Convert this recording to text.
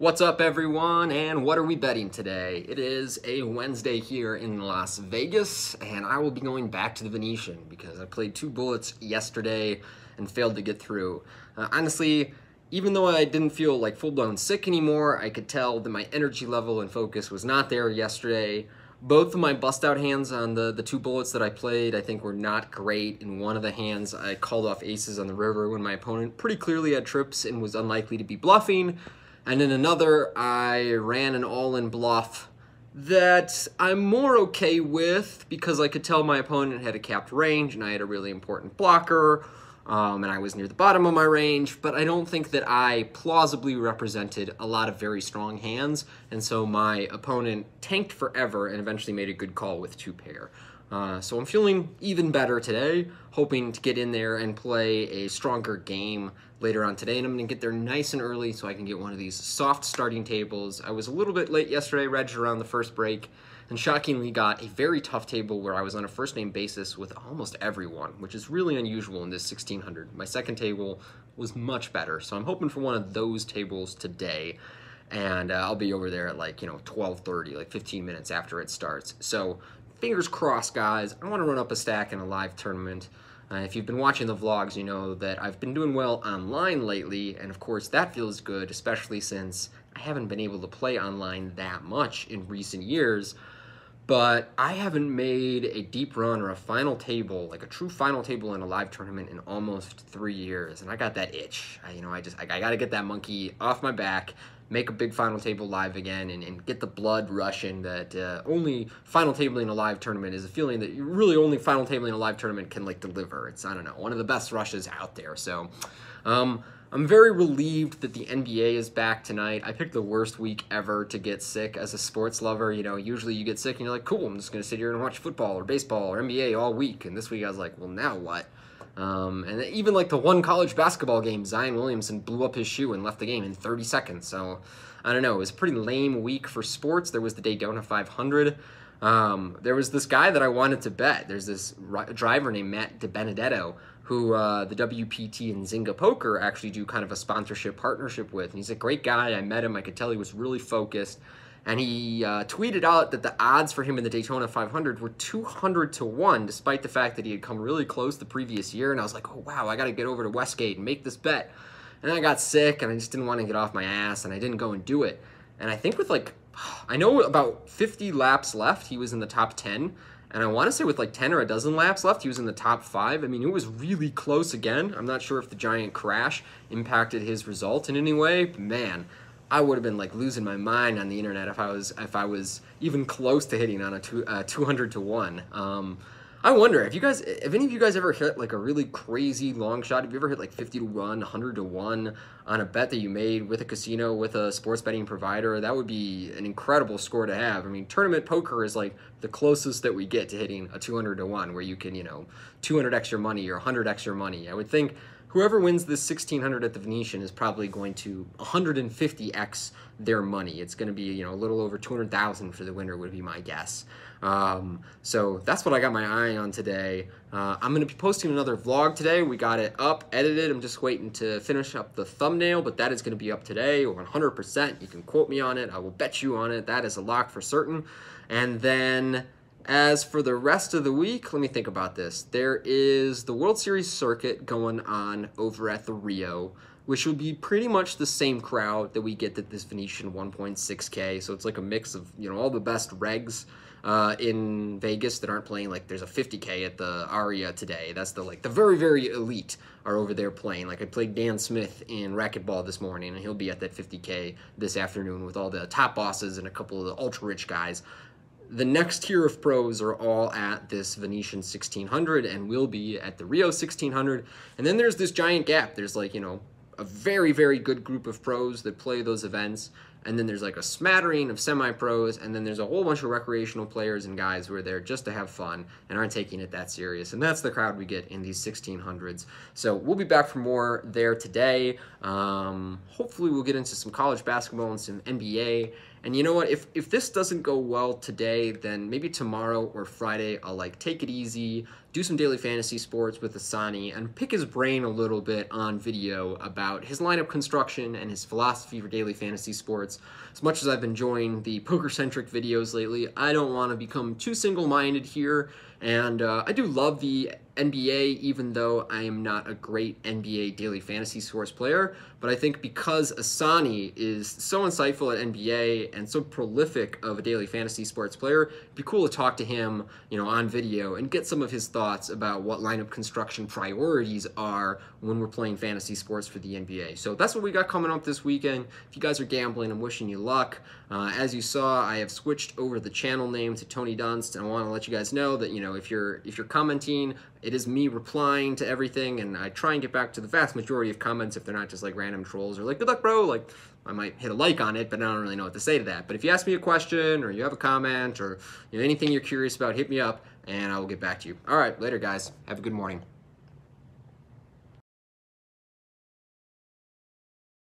What's up, everyone, and what are we betting today? It is a Wednesday here in Las Vegas, and I will be going back to the Venetian because I played two bullets yesterday and failed to get through. Honestly, even though I didn't feel like full-blown sick anymore, I could tell that my energy level and focus was not there yesterday. Both of my bust-out hands on the two bullets that I played, I think, were not great. In one of the hands, I called off aces on the river when my opponent pretty clearly had trips and was unlikely to be bluffing. And in another, I ran an all-in bluff that I'm more okay with because I could tell my opponent had a capped range and I had a really important blocker, and I was near the bottom of my range, but I don't think that I plausibly represented a lot of very strong hands, and so my opponent tanked forever and eventually made a good call with two pair. So I'm feeling even better today, hoping to get in there and play a stronger game later on today, and I'm going to get there nice and early so I can get one of these soft starting tables. I was a little bit late yesterday, regged around the first break, and shockingly got a very tough table where I was on a first-name basis with almost everyone, which is really unusual in this 1600. My second table was much better, so I'm hoping for one of those tables today, and I'll be over there at 12:30, like 15 minutes after it starts. So fingers crossed, guys. I want to run up a stack in a live tournament. If you've been watching the vlogs, you know that I've been doing well online lately, and of course that feels good, especially since I haven't been able to play online that much in recent years. But I haven't made a deep run or a final table, like a true final table in a live tournament, in almost 3 years, and I got that itch. I got to get that monkey off my back, make a big final table live again, and get the blood rushing that only final tabling a live tournament is a feeling that you really only final tabling a live tournament can deliver. It's, I don't know, one of the best rushes out there. So I'm very relieved that the NBA is back tonight. I picked the worst week ever to get sick as a sports lover. You know, usually you get sick and you're like, cool, I'm just going to sit here and watch football or baseball or NBA all week. And this week I was like, well, now what? And even the one college basketball game, Zion Williamson blew up his shoe and left the game in 30 seconds. So I don't know. It was a pretty lame week for sports. There was the Daytona 500. There was this guy that I wanted to bet. There's this driver named Matt DiBenedetto who the WPT and Zynga Poker actually do kind of a sponsorship partnership with. And he's a great guy. I met him. I could tell he was really focused. And he tweeted out that the odds for him in the Daytona 500 were 200 to 1, despite the fact that he had come really close the previous year. And I was like, oh, wow, I got to get over to Westgate and make this bet. And then I got sick, and I just didn't want to get off my ass, and I didn't go and do it. And I think with I know about 50 laps left, he was in the top 10. And I want to say with 10 or a dozen laps left, he was in the top 5. I mean, it was really close again. I'm not sure if the giant crash impacted his result in any way, but man, I would have been losing my mind on the internet if I was even close to hitting on a 200 to 1. I wonder if any of you guys ever hit a really crazy long shot. Have you ever hit 50 to 1, 100 to 1 on a bet that you made with a casino, with a sports betting provider? That would be an incredible score to have. I mean, tournament poker is the closest that we get to hitting a 200 to 1, where you can 200x your money or 100x your money. I would think whoever wins this 1600 at the Venetian is probably going to 150x their money. It's going to be a little over 200,000 for the winner, would be my guess. So that's what I got my eye on today. I'm going to be posting another vlog today. We got it up, edited. I'm just waiting to finish up the thumbnail, but that is going to be up today, 100%. You can quote me on it. I will bet you on it. That is a lock for certain. And then as for the rest of the week, let me think about this. There is the World Series circuit going on over at the Rio, which will be pretty much the same crowd that we get at this Venetian 1.6K. So it's a mix of, all the best regs in Vegas that aren't playing. There's a 50K at the Aria today. That's the very, very elite are over there playing. I played Dan Smith in racquetball this morning, and he'll be at that 50K this afternoon with all the top bosses and a couple of the ultra-rich guys. The next tier of pros are all at this Venetian 1600 and will be at the Rio 1600. And then there's this giant gap. There's a very, very good group of pros that play those events. And then there's a smattering of semi-pros, and then there's a whole bunch of recreational players and guys who are there just to have fun and aren't taking it that serious. And that's the crowd we get in these 1600s. So we'll be back for more there today. Hopefully we'll get into some college basketball and some NBA. And you know what? If this doesn't go well today, then maybe tomorrow or Friday I'll take it easy, do some daily fantasy sports with Asani, and pick his brain a little bit on video about his lineup construction and his philosophy for daily fantasy sports. sports. As much as I've been enjoying the poker-centric videos lately, I don't want to become too single-minded here, and I do love the NBA, even though I am not a great NBA daily fantasy source player. But I think because Asani is so insightful at NBA and so prolific of a daily fantasy sports player, it'd be cool to talk to him, on video and get some of his thoughts about what lineup construction priorities are when we're playing fantasy sports for the NBA. So that's what we got coming up this weekend. If you guys are gambling, I'm wishing you luck. As you saw, I have switched over the channel name to Tony Dunst, and I want to let you guys know that if you're commenting, it is me replying to everything, and I try and get back to the vast majority of comments if they're not just like random trolls or like, good luck, bro. Like, I might hit a like on it, but I don't really know what to say to that. But if you ask me a question or you have a comment or anything you're curious about, hit me up and I will get back to you. All right, later, guys. Have a good morning.